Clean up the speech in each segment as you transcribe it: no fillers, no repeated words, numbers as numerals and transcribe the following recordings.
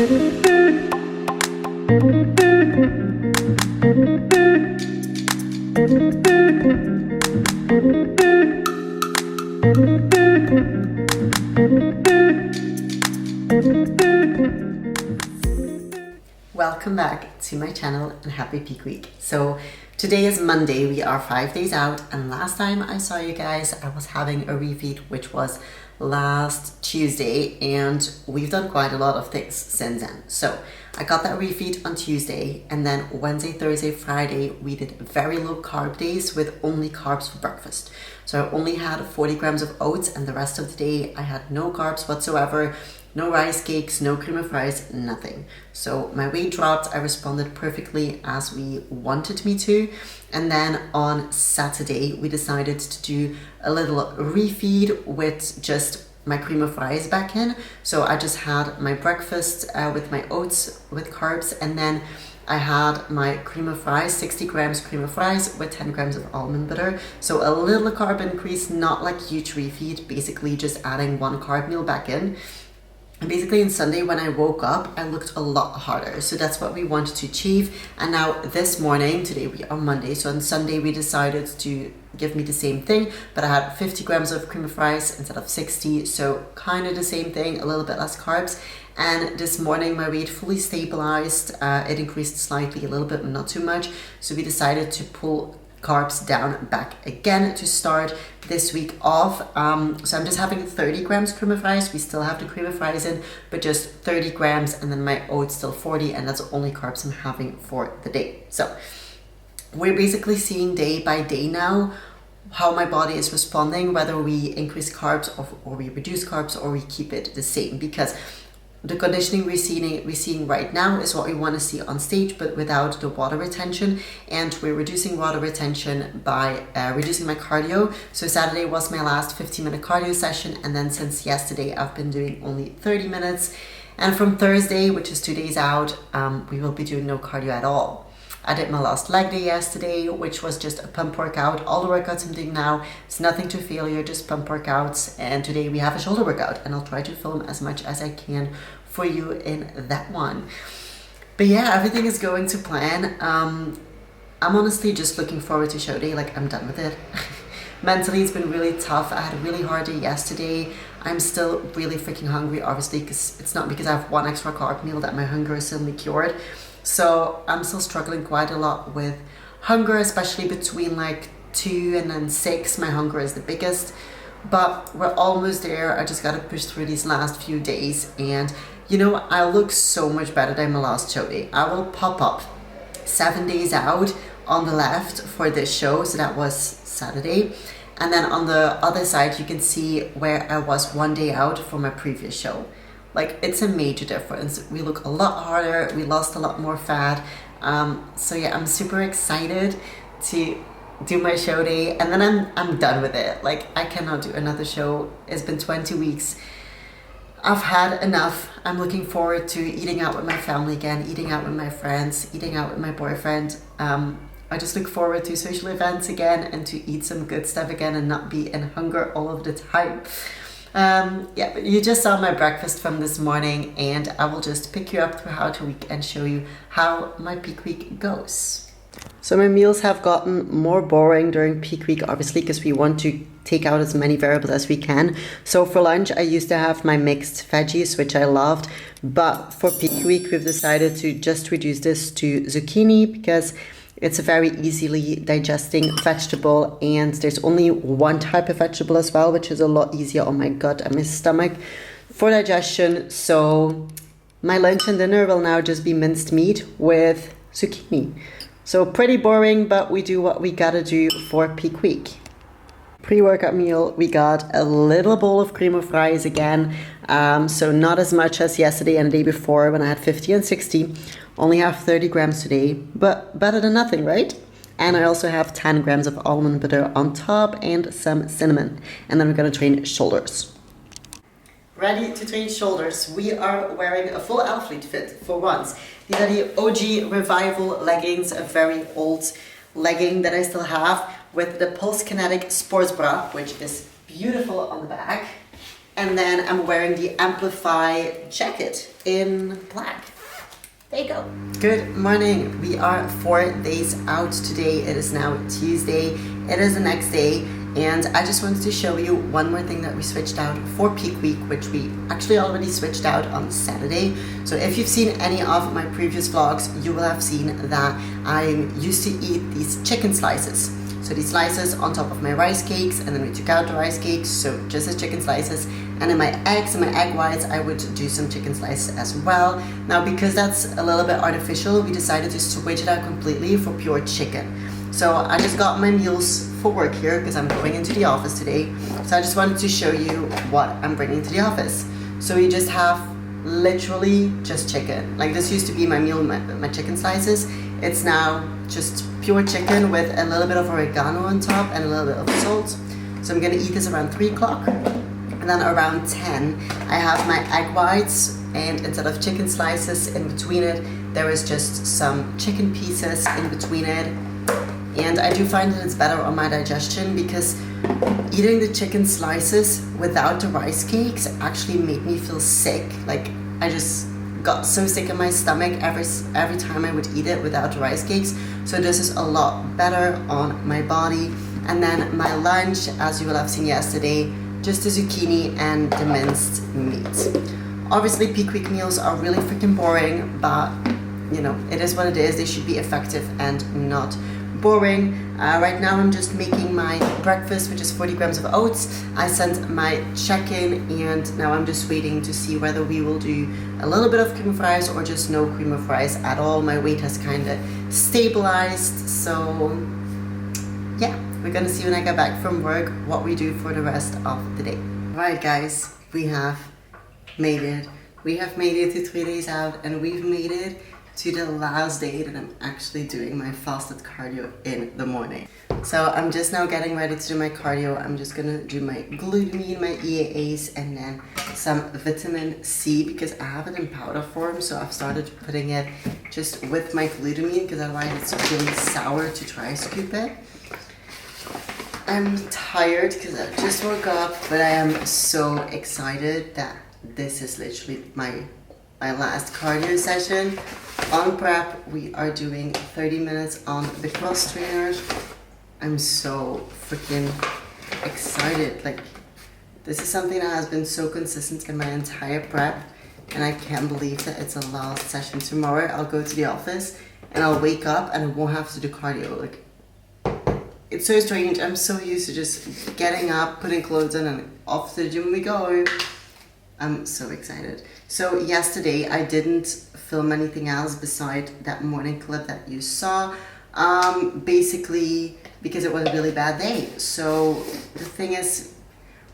Welcome back to my channel and happy peak week. So today is Monday, we are 5 days out, and last time I saw you guys I was having a refeed, which was last Tuesday, and we've done quite a lot of things since then. So I got that refeed on Tuesday, and then Wednesday, Thursday, Friday we did very low carb days with only carbs for breakfast. So I only had 40 grams of oats, and the rest of the day I had no carbs whatsoever. No rice cakes, no cream of rice, nothing. So my weight dropped, I responded perfectly as we wanted me to. And then on Saturday, we decided to do a little refeed with just my cream of rice back in. So I just had my breakfast with my oats with carbs, and then I had my cream of rice, 60 grams cream of rice with 10 grams of almond butter. So a little carb increase, not like huge refeed, basically just adding one carb meal back in. And basically on Sunday when I woke up, I looked a lot harder. So that's what we wanted to achieve. And now this morning, today we are Monday, so on Sunday we decided to give me the same thing, but I had 50 grams of cream of rice instead of 60. So kind of the same thing, a little bit less carbs. And this morning my weight fully stabilized. It increased slightly, a little bit, but not too much. So we decided to pull carbs down back again to start this week off. So I'm just having 30 grams cream of rice. We still have the cream of rice in, but just 30 grams, and then my oats still 40, and that's the only carbs I'm having for the day. So we're basically seeing day by day now how my body is responding, whether we increase carbs or we reduce carbs or we keep it the same, because the conditioning we're seeing right now is what we want to see on stage, but without the water retention. And we're reducing water retention by reducing my cardio. So Saturday was my last 15-minute cardio session, and then since yesterday I've been doing only 30 minutes. And from Thursday, which is 2 days out, we will be doing no cardio at all. I did my last leg day yesterday, which was just a pump workout. All the workouts I'm doing now, it's nothing to failure, just pump workouts. And today we have a shoulder workout, and I'll try to film as much as I can for you in that one. But yeah, everything is going to plan. I'm honestly just looking forward to show day. Like, I'm done with it. Mentally, it's been really tough. I had a really hard day yesterday. I'm still really freaking hungry, obviously, because it's not because I have one extra carb meal that my hunger is suddenly cured. So I'm still struggling quite a lot with hunger, especially between like 2 and then 6. My hunger is the biggest, but we're almost there. I just got to push through these last few days, and you know, I look so much better than my last show day. I will pop up 7 days out on the left for this show, so that was Saturday, and then on the other side you can see where I was 1 day out for my previous show. Like, it's a major difference. We look a lot harder, we lost a lot more fat. So yeah, I'm super excited to do my show day, and then I'm done with it. Like, I cannot do another show. It's been 20 weeks. I've had enough. I'm looking forward to eating out with my family again, eating out with my friends, eating out with my boyfriend. I just look forward to social events again and to eat some good stuff again and not be in hunger all of the time. Yeah, but you just saw my breakfast from this morning, and I will just pick you up throughout the week and show you how my peak week goes. So my meals have gotten more boring during peak week, obviously, because we want to take out as many variables as we can. So for lunch, I used to have my mixed veggies, which I loved. But for peak week, we've decided to just reduce this to zucchini, because it's a very easily digesting vegetable, and there's only one type of vegetable as well, which is a lot easier on my gut and my stomach for digestion. So my lunch and dinner will now just be minced meat with zucchini. So pretty boring, but we do what we gotta do for peak week. Pre-workout meal, we got a little bowl of cream of rice again. So not as much as yesterday and the day before when I had 50 and 60. Only have 30 grams today, but better than nothing, right? And I also have 10 grams of almond butter on top and some cinnamon. And then we're gonna train shoulders. Ready to train shoulders. We are wearing a full athlete fit for once. These are the OG Revival leggings, a very old legging that I still have, with the Pulse Kinetic Sports Bra, which is beautiful on the back. And then I'm wearing the Amplify jacket in black. There you go. Good morning. We are 4 days out today. It is now Tuesday. It is the next day. And I just wanted to show you one more thing that we switched out for peak week, which we actually already switched out on Saturday. So if you've seen any of my previous vlogs, you will have seen that I used to eat these chicken slices. So these slices on top of my rice cakes, and then we took out the rice cakes, so just as chicken slices. And in my eggs and my egg whites, I would do some chicken slices as well. Now, because that's a little bit artificial, we decided to switch it out completely for pure chicken. So I just got my meals for work here because I'm going into the office today. So I just wanted to show you what I'm bringing to the office. So we just have literally just chicken. Like, this used to be my meal, my chicken slices. It's now just pure chicken with a little bit of oregano on top and a little bit of salt. So I'm gonna eat this around 3 o'clock. And then around 10, I have my egg whites, and instead of chicken slices in between it, there is just some chicken pieces in between it. And I do find that it's better on my digestion because eating the chicken slices without the rice cakes actually made me feel sick. Like, I just got so sick in my stomach every time I would eat it without the rice cakes. So this is a lot better on my body. And then my lunch, as you will have seen yesterday, just the zucchini and the minced meat. Obviously, peak week meals are really freaking boring, but you know, it is what it is. They should be effective and not boring. Right now I'm just making my breakfast, which is 40 grams of oats. I sent my check-in, and now I'm just waiting to see whether we will do a little bit of cream of rice or just no cream of rice at all. My weight has kind of stabilized, so yeah, we're gonna see when I get back from work what we do for the rest of the day. Right, guys, we have made it. We have made it to 3 days out, and we've made it to the last day that I'm actually doing my fasted cardio in the morning. So I'm just now getting ready to do my cardio. I'm just gonna do my glutamine, my EAAs, and then some vitamin C because I have it in powder form. So I've started putting it just with my glutamine because otherwise it's really sour to try scoop it. I'm tired because I just woke up, but I am so excited that this is literally my last cardio session. On prep, we are doing 30 minutes on the cross trainer. I'm so freaking excited. Like, this is something that has been so consistent in my entire prep, and I can't believe that it's the last session. Tomorrow I'll go to the office and I'll wake up and I won't have to do cardio. Like, it's so strange. I'm so used to just getting up, putting clothes on, and off to the gym we go. I'm so excited. So yesterday I didn't film anything else beside that morning clip that you saw, basically because it was a really bad day. So the thing is,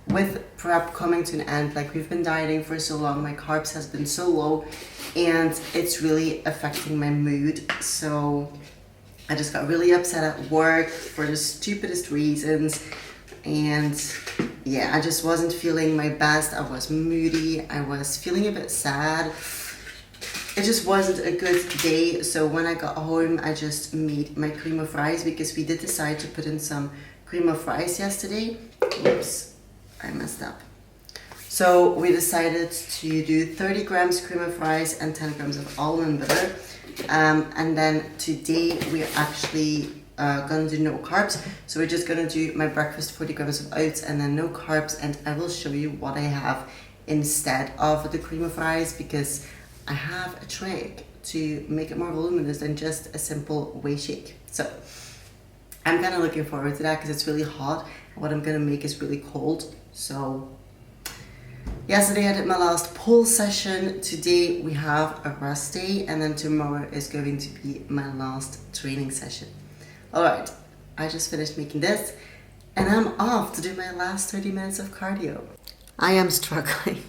with prep coming to an end, like, we've been dieting for so long, my carbs has been so low, and it's really affecting my mood. So I just got really upset at work for the stupidest reasons, and yeah, I just wasn't feeling my best. I was moody, I was feeling a bit sad. It just wasn't a good day. So when I got home, I just made my cream of rice because we did decide to put in some cream of rice yesterday. Oops, I messed up. So we decided to do 30 grams cream of rice and 10 grams of almond butter. And then today we're actually gonna do no carbs. So we're just gonna do my breakfast, 40 grams of oats, and then no carbs. And I will show you what I have instead of the cream of rice, because I have a trick to make it more voluminous than just a simple whey shake. So I'm kind of looking forward to that because it's really hot. What I'm gonna make is really cold. So yesterday I did my last pull session. Today we have a rest day, and then tomorrow is going to be my last training session. All right, I just finished making this, and I'm off to do my last 30 minutes of cardio. I am struggling.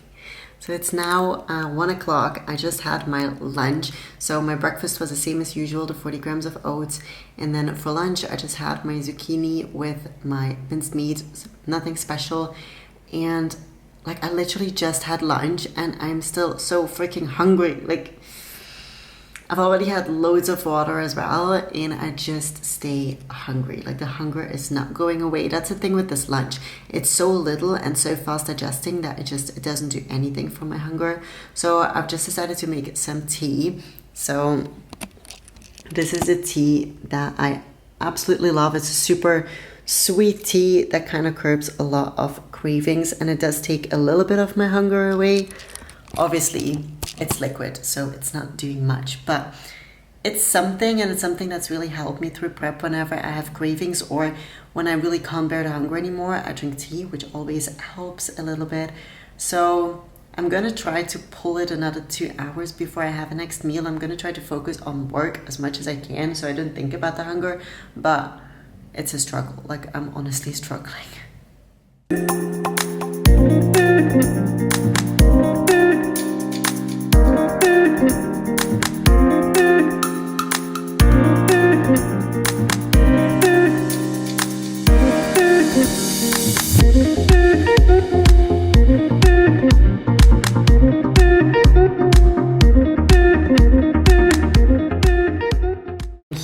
So it's now 1 o'clock. I just had my lunch. So my breakfast was the same as usual, the 40 grams of oats. And then for lunch, I just had my zucchini with my minced meat, nothing special. And like, I literally just had lunch and I'm still so freaking hungry. Like, I've already had loads of water as well, and I just stay hungry. Like the hunger is not going away. That's the thing with this lunch. It's so little and so fast digesting that it doesn't do anything for my hunger. So I've just decided to make some tea. So this is a tea that I absolutely love. It's a super sweet tea that kind of curbs a lot of cravings, and it does take a little bit of my hunger away. Obviously, it's liquid, so it's not doing much, but it's something, and it's something that's really helped me through prep whenever I have cravings or when I really can't bear the hunger anymore. I drink tea, which always helps a little bit. So I'm gonna try to pull it another 2 hours before I have the next meal. I'm gonna try to focus on work as much as I can so I don't think about the hunger, but it's a struggle. Like, I'm honestly struggling.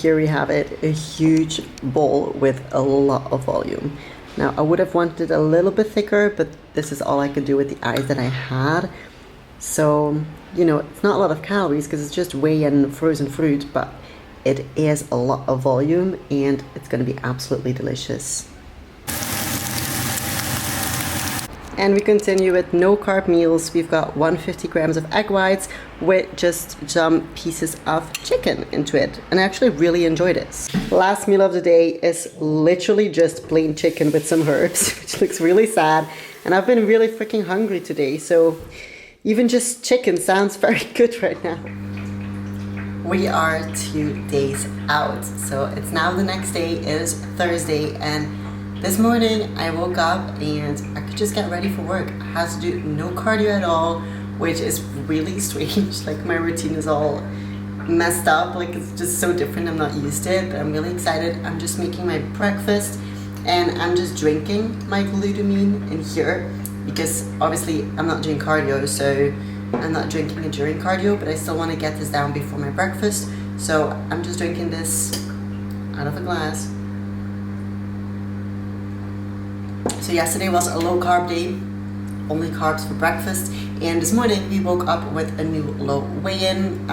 Here we have it, a huge bowl with a lot of volume. Now I would have wanted it a little bit thicker, but this is all I could do with the eyes that I had. So, you know, it's not a lot of calories because it's just whey and frozen fruit, but it is a lot of volume and it's going to be absolutely delicious. And we continue with no carb meals. We've got 150 grams of egg whites with just some pieces of chicken into it. And I actually really enjoyed it. Last meal of the day is literally just plain chicken with some herbs, which looks really sad. And I've been really freaking hungry today. So even just chicken sounds very good right now. We are 2 days out. So it's now the next day, it is Thursday, and this morning I woke up and I could just get ready for work. I had to do no cardio at all, which is really strange. Like, my routine is all messed up. Like, it's just so different. I'm not used to it, but I'm really excited. I'm just making my breakfast and I'm just drinking my glutamine in here because obviously I'm not doing cardio, so I'm not drinking it during cardio, but I still want to get this down before my breakfast. So I'm just drinking this out of a glass. So yesterday was a low carb day, only carbs for breakfast, and this morning we woke up with a new low weigh-in,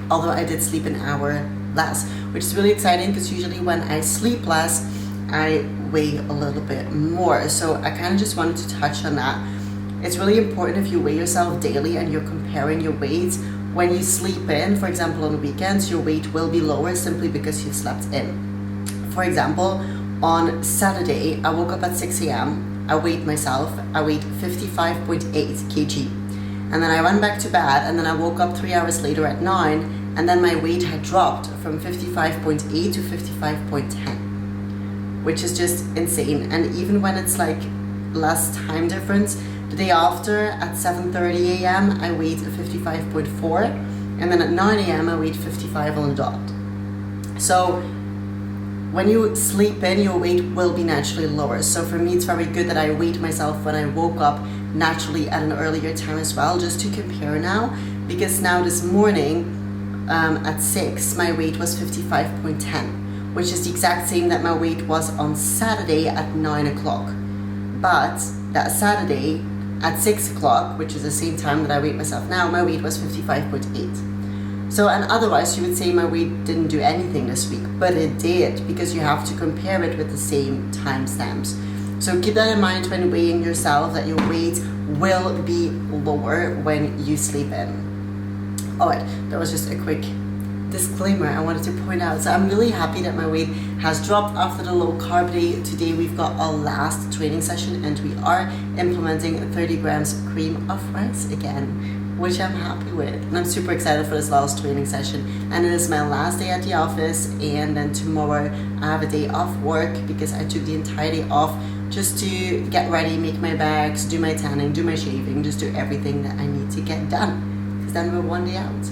although I did sleep an hour less, which is really exciting because usually when I sleep less, I weigh a little bit more. So I kind of just wanted to touch on that. It's really important if you weigh yourself daily and you're comparing your weights. When you sleep in, for example on the weekends, your weight will be lower simply because you've slept in. For example, on Saturday, I woke up at 6 a.m. I weighed myself. I weighed 55.8 kg. And then I went back to bed, and then I woke up 3 hours later at 9, and then my weight had dropped from 55.8 to 55.10, which is just insane. And even when it's like less time difference, the day after at 7:30 a.m. I weighed 55.4, and then at 9 a.m. I weighed 55 on the dot. So when you sleep in, your weight will be naturally lower. So for me, it's very good that I weighed myself when I woke up naturally at an earlier time as well, just to compare now. Because now this morning at 6, my weight was 55.10, which is the exact same that my weight was on Saturday at 9 o'clock. But that Saturday at 6 o'clock, which is the same time that I weighed myself now, my weight was 55.8. So, and otherwise you would say my weight didn't do anything this week, but it did, because you have to compare it with the same timestamps. So keep that in mind when weighing yourself, that your weight will be lower when you sleep in. Alright, that was just a quick disclaimer I wanted to point out. So I'm really happy that my weight has dropped after the low carb day. Today we've got our last training session and we are implementing 30 grams cream of rice again, which I'm happy with. And I'm super excited for this last training session. And it is my last day at the office, and then tomorrow I have a day off work because I took the entire day off just to get ready, make my bags, do my tanning, do my shaving, just do everything that I need to get done. Because then we're one day out.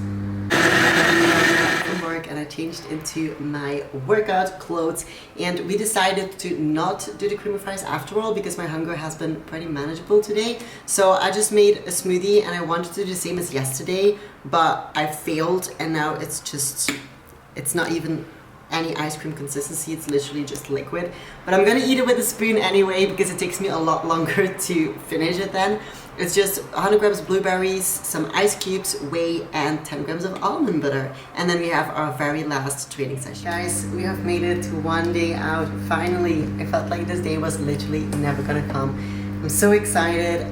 after work and I changed into my workout clothes, and we decided to not do the cream of rice after all because my hunger has been pretty manageable today. So I just made a smoothie and I wanted to do the same as yesterday, but I failed, and now it's not even any ice cream consistency, it's literally just liquid. But I'm gonna eat it with a spoon anyway because it takes me a lot longer to finish it then. It's just 100 grams of blueberries, some ice cubes, whey, and 10 grams of almond butter. And then we have our very last training session. Guys, we have made it to one day out, finally. I felt like this day was literally never gonna come. I'm so excited.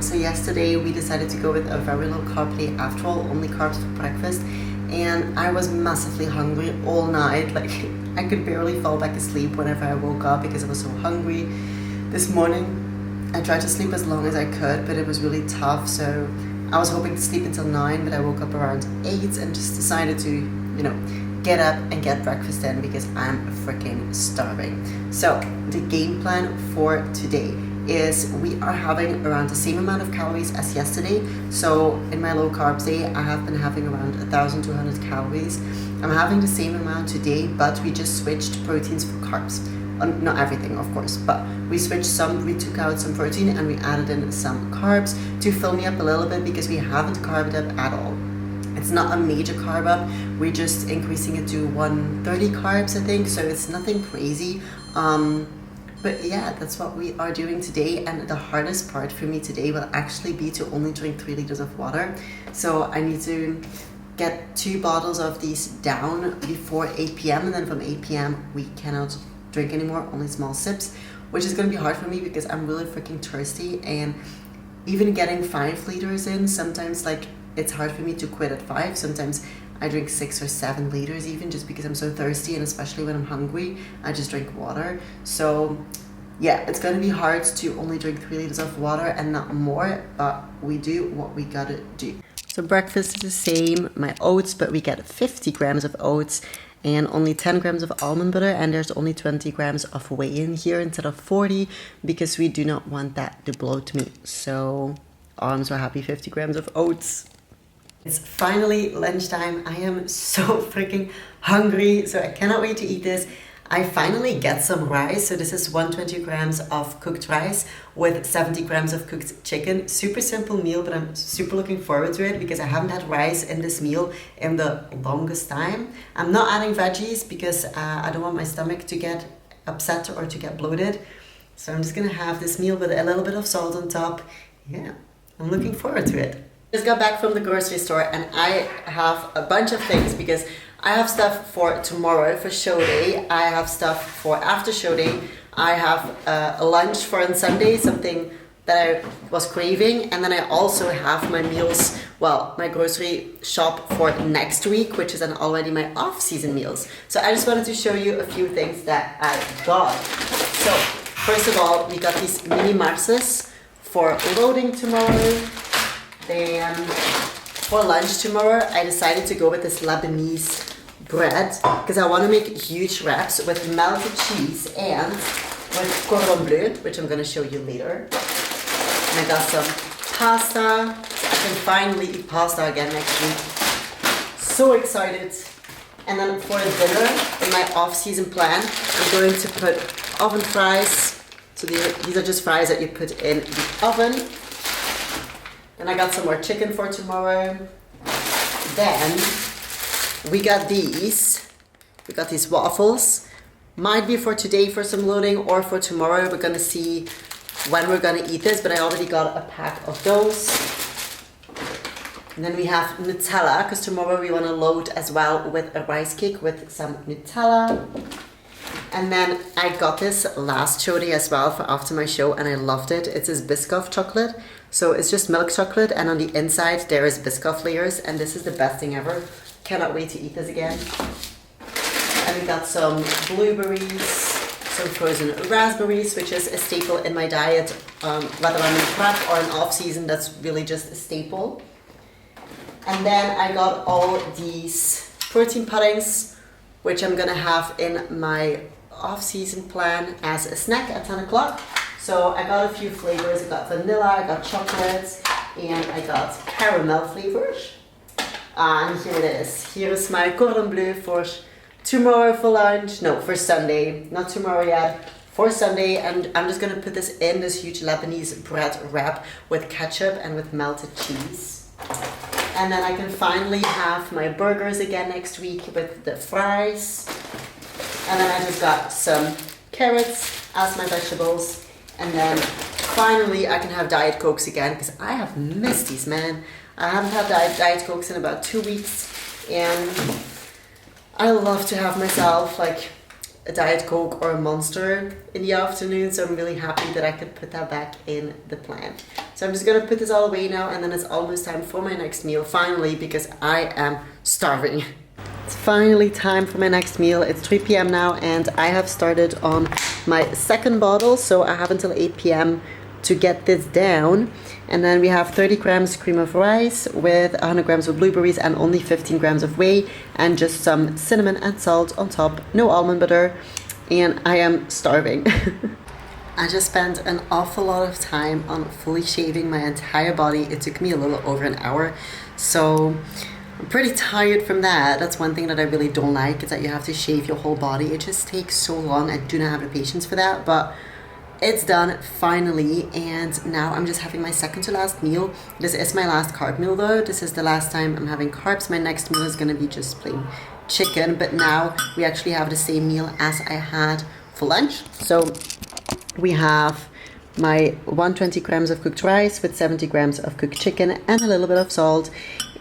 So yesterday we decided to go with a very low carb day after all, only carbs for breakfast. And I was massively hungry all night. Like, I could barely fall back asleep whenever I woke up because I was so hungry. This morning I tried to sleep as long as I could, but it was really tough. So I was hoping to sleep until 9, but I woke up around 8 and just decided to, you know, get up and get breakfast in because I'm freaking starving. So the game plan for today is we are having around the same amount of calories as yesterday. So in my low carbs day, I have been having around 1,200 calories. I'm having the same amount today, but we just switched proteins for carbs. Not everything, of course, but we switched some. We took out some protein and we added in some carbs to fill me up a little bit because we haven't carbed up at all. It's not a major carb up. We're just increasing it to 130 carbs, I think. So it's nothing crazy. But yeah, that's what we are doing today. And the hardest part for me today will actually be to only drink 3 liters of water. So I need to get 2 bottles of these down before 8 p.m. And then from 8 p.m. we cannot drink anymore, only small sips, which is going to be hard for me because I'm really freaking thirsty. And even getting 5 liters in, sometimes like it's hard for me to quit at 5. Sometimes I drink 6 or 7 liters even just because I'm so thirsty, and especially when I'm hungry, I just drink water. So yeah, it's gonna be hard to only drink 3 liters of water and not more, but we do what we gotta do. So breakfast is the same, my oats, but we get 50 grams of oats and only 10 grams of almond butter, and there's only 20 grams of whey in here instead of 40 because we do not want that to bloat me. So I'm so happy, 50 grams of oats. It's finally lunchtime. I am so freaking hungry, so I cannot wait to eat this. I finally get some rice. So this is 120 grams of cooked rice with 70 grams of cooked chicken. Super simple meal, but I'm super looking forward to it because I haven't had rice in this meal in the longest time. I'm not adding veggies because I don't want my stomach to get upset or to get bloated. So I'm just gonna have this meal with a little bit of salt on top. Yeah, I'm looking forward to it. Just got back from the grocery store and I have a bunch of things because I have stuff for tomorrow for show day. I have stuff for after show day. I have a lunch for on Sunday, something that I was craving. And then I also have my meals, well, my grocery shop for next week, which is then already my off-season meals. So I just wanted to show you a few things that I got. So first of all, we got these mini marzes for loading tomorrow. Then for lunch tomorrow, I decided to go with this Lebanese bread because I want to make huge wraps with melted cheese and with cordon bleu, which I'm going to show you later. And I got some pasta. I can finally eat pasta again next week. So excited. And then for dinner, in my off-season plan, I'm going to put oven fries. So these are just fries that you put in the oven. And I got some more chicken for tomorrow. Then we got these. We got these waffles. Might be for today for some loading or for tomorrow. We're gonna see when we're gonna eat this, but I already got a pack of those. And then we have Nutella, because tomorrow we wanna load as well with a rice cake with some Nutella. And then I got this last show day as well for after my show, and I loved it. It's this Biscoff chocolate. So it's just milk chocolate, and on the inside there is Biscoff layers, and this is the best thing ever. Cannot wait to eat this again. And we got some blueberries, some frozen raspberries, which is a staple in my diet, whether I'm in prep or in off-season, that's really just a staple. And then I got all these protein puddings, which I'm gonna have in my off-season plan as a snack at 10 o'clock. So I got a few flavors. I got vanilla, I got chocolate, and I got caramel flavors. And here it is. Here is my cordon bleu for tomorrow for lunch. No, for Sunday. Not tomorrow yet. For Sunday. And I'm just going to put this in this huge Lebanese bread wrap with ketchup and with melted cheese. And then I can finally have my burgers again next week with the fries. And then I just got some carrots as my vegetables. And then finally I can have Diet Cokes again because I have missed these, man. I haven't had Diet Cokes in about 2 weeks. And I love to have myself like a Diet Coke or a Monster in the afternoon, so I'm really happy that I could put that back in the plan. So I'm just gonna put this all away now, and then it's almost time for my next meal, finally, because I am starving. It's finally time for my next meal. It's 3 p.m. now, and I have started on my second bottle, so I have until 8 p.m. to get this down. And then we have 30 grams cream of rice with 100 grams of blueberries and only 15 grams of whey and just some cinnamon and salt on top, no almond butter, and I am starving. I just spent an awful lot of time on fully shaving my entire body. It took me a little over an hour, so I'm pretty tired from that. That's one thing that I really don't like, is that you have to shave your whole body. It just takes so long. I do not have the patience for that, but it's done finally, and now I'm just having my second to last meal. This is my last carb meal though. This is the last time I'm having carbs. My next meal is gonna be just plain chicken, but now we actually have the same meal as I had for lunch. So we have my 120 grams of cooked rice with 70 grams of cooked chicken and a little bit of salt,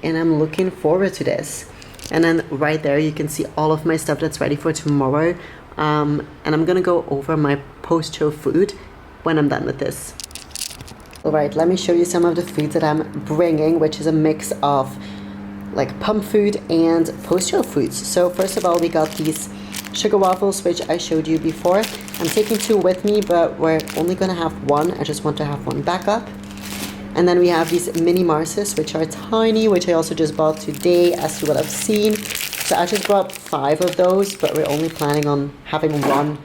and I'm looking forward to this. And then right there you can see all of my stuff that's ready for tomorrow. And I'm gonna go over my post-show food when I'm done with this. Alright, let me show you some of the foods that I'm bringing, which is a mix of like pump food and post-show foods. So first of all, we got these sugar waffles, which I showed you before. I'm taking 2 with me, but we're only gonna have 1. I just want to have 1 backup. And then we have these mini Marses, which are tiny, which I also just bought today, as you would have seen. So I just brought 5 of those, but we're only planning on having 1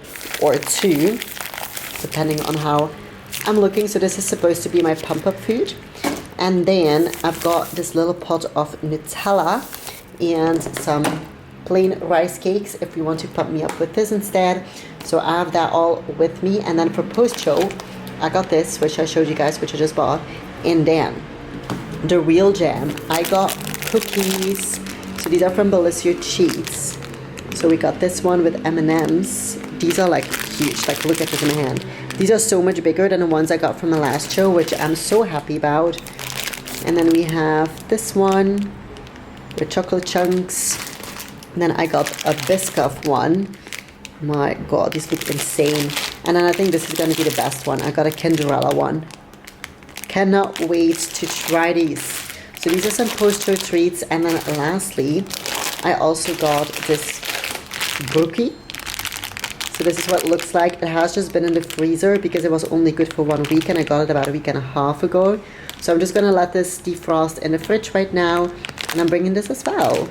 or 2, depending on how I'm looking. So this is supposed to be my pump-up food. And then I've got this little pot of Nutella and some plain rice cakes if you want to pump me up with this instead. So I have that all with me. And then for post-show, I got this, which I showed you guys, which I just bought. And then the real jam, I got cookies. So these are from Bellisio Cheats. So we got this one with M&Ms. These are like huge, like look at this in my hand. These are so much bigger than the ones I got from the last show, which I'm so happy about. And then we have this one with chocolate chunks. And then I got a Biscoff one. My god, these look insane. And then I think this is gonna be the best one. I got a Kinderella one. Cannot wait to try these. So these are some post-show treats. And then lastly, I also got this brookie. So this is what it looks like. It has just been in the freezer because it was only good for 1 week, and I got it about a week and a half ago. So I'm just gonna let this defrost in the fridge right now, and I'm bringing this as well.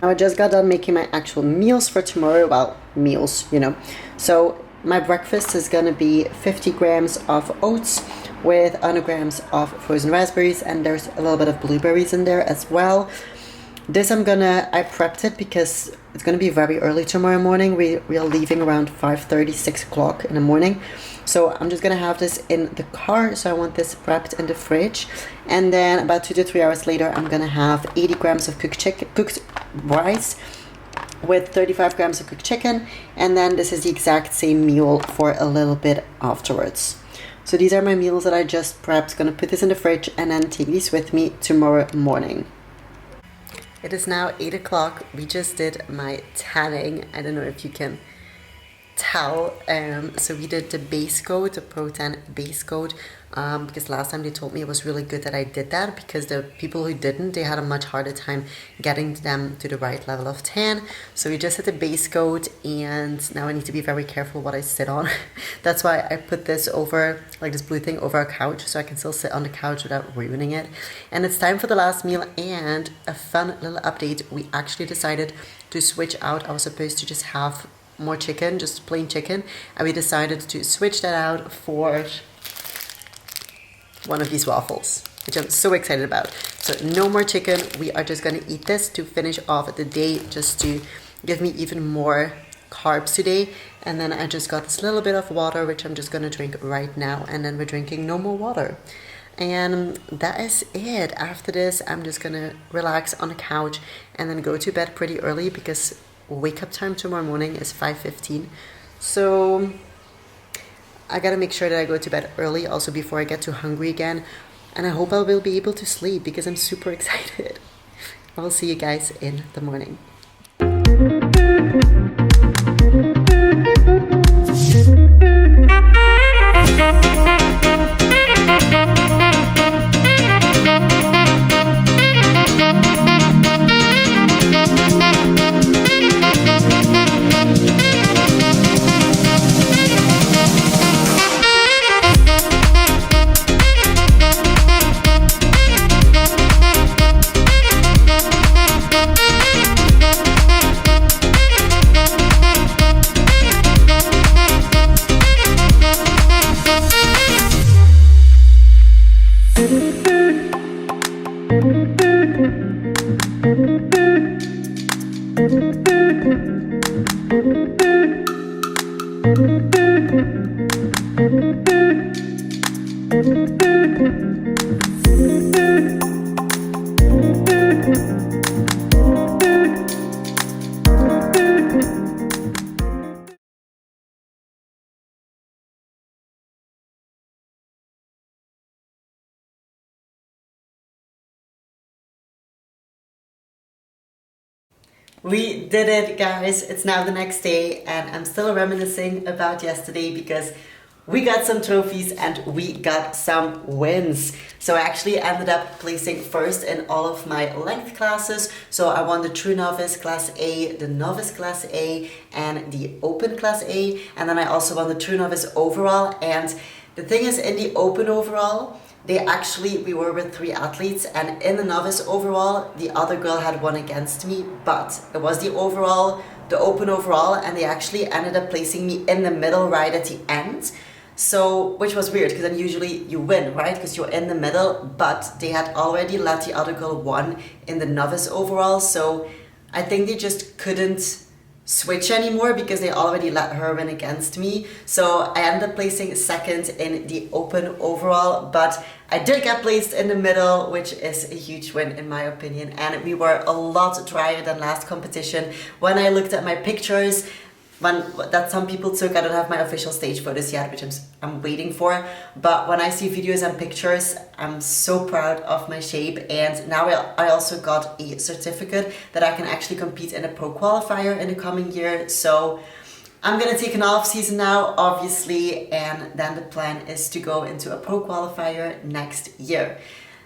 Now I just got done making my actual meals for tomorrow. Well, meals, you know. So my breakfast is gonna be 50 grams of oats with 100 grams of frozen raspberries, and there's a little bit of blueberries in there as well. This I prepped it because it's gonna be very early tomorrow morning. We are leaving around 5:30, 6 o'clock in the morning. So I'm just gonna have this in the car. So I want this prepped in the fridge. And then about 2 to 3 hours later, I'm gonna have 80 grams of cooked rice with 35 grams of cooked chicken. And then this is the exact same meal for a little bit afterwards. So these are my meals that I just prepped. Gonna put this in the fridge and then take these with me tomorrow morning. It is now 8 o'clock. We just did my tanning. I don't know if you can tell. So we did the base coat, the Pro Tan base coat, because last time they told me it was really good that I did that, because the people who didn't, they had a much harder time getting them to the right level of tan. So we just did the base coat, and now I need to be very careful what I sit on. That's why I put this over, like this blue thing over a couch, so I can still sit on the couch without ruining it. And it's time for the last meal, and a fun little update. We actually decided to switch out. I was supposed to just have more chicken, just plain chicken, and we decided to switch that out for one of these waffles. which I'm so excited about. So no more chicken. We are just gonna eat this to finish off the day, just to give me even more carbs today. And then I just got this little bit of water, which I'm just gonna drink right now, and then we're drinking no more water. And that is it. After this, I'm just gonna relax on the couch and then go to bed pretty early because wake up time tomorrow morning is 5:15. So I gotta make sure that I go to bed early also before I get too hungry again. And I hope I will be able to sleep because I'm super excited. I will see you guys in the morning. We did it, guys. It's now the next day and I'm still reminiscing about yesterday because we got some trophies and we got some wins. So I actually ended up placing first in all of my length classes. So I won the True Novice Class A, the Novice Class A, and the Open Class A. And then I also won the True Novice Overall. And the thing is, in the Open Overall, we were with 3 athletes, and in the Novice Overall, the other girl had won against me, but it was the Open Overall, and they actually ended up placing me in the middle right at the end. So, which was weird, because then usually you win, right? Because you're in the middle, but they had already let the other girl won in the Novice Overall, so I think they just couldn't switch anymore because they already let her win against me. So I ended up placing second in the Open Overall, but I did get placed in the middle, which is a huge win in my opinion. And we were a lot drier than last competition. When I looked at my pictures, that some people took, I don't have my official stage photos yet, which I'm waiting for. But when I see videos and pictures, I'm so proud of my shape. And now I also got a certificate that I can actually compete in a pro qualifier in the coming year. So I'm gonna take an off season now, obviously, and then the plan is to go into a pro qualifier next year.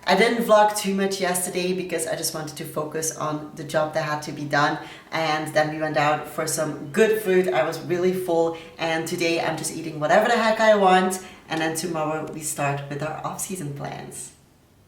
I didn't vlog too much yesterday because I just wanted to focus on the job that had to be done, and then we went out for some good food. I was really full, and today I'm just eating whatever the heck I want, and then tomorrow we start with our off-season plans.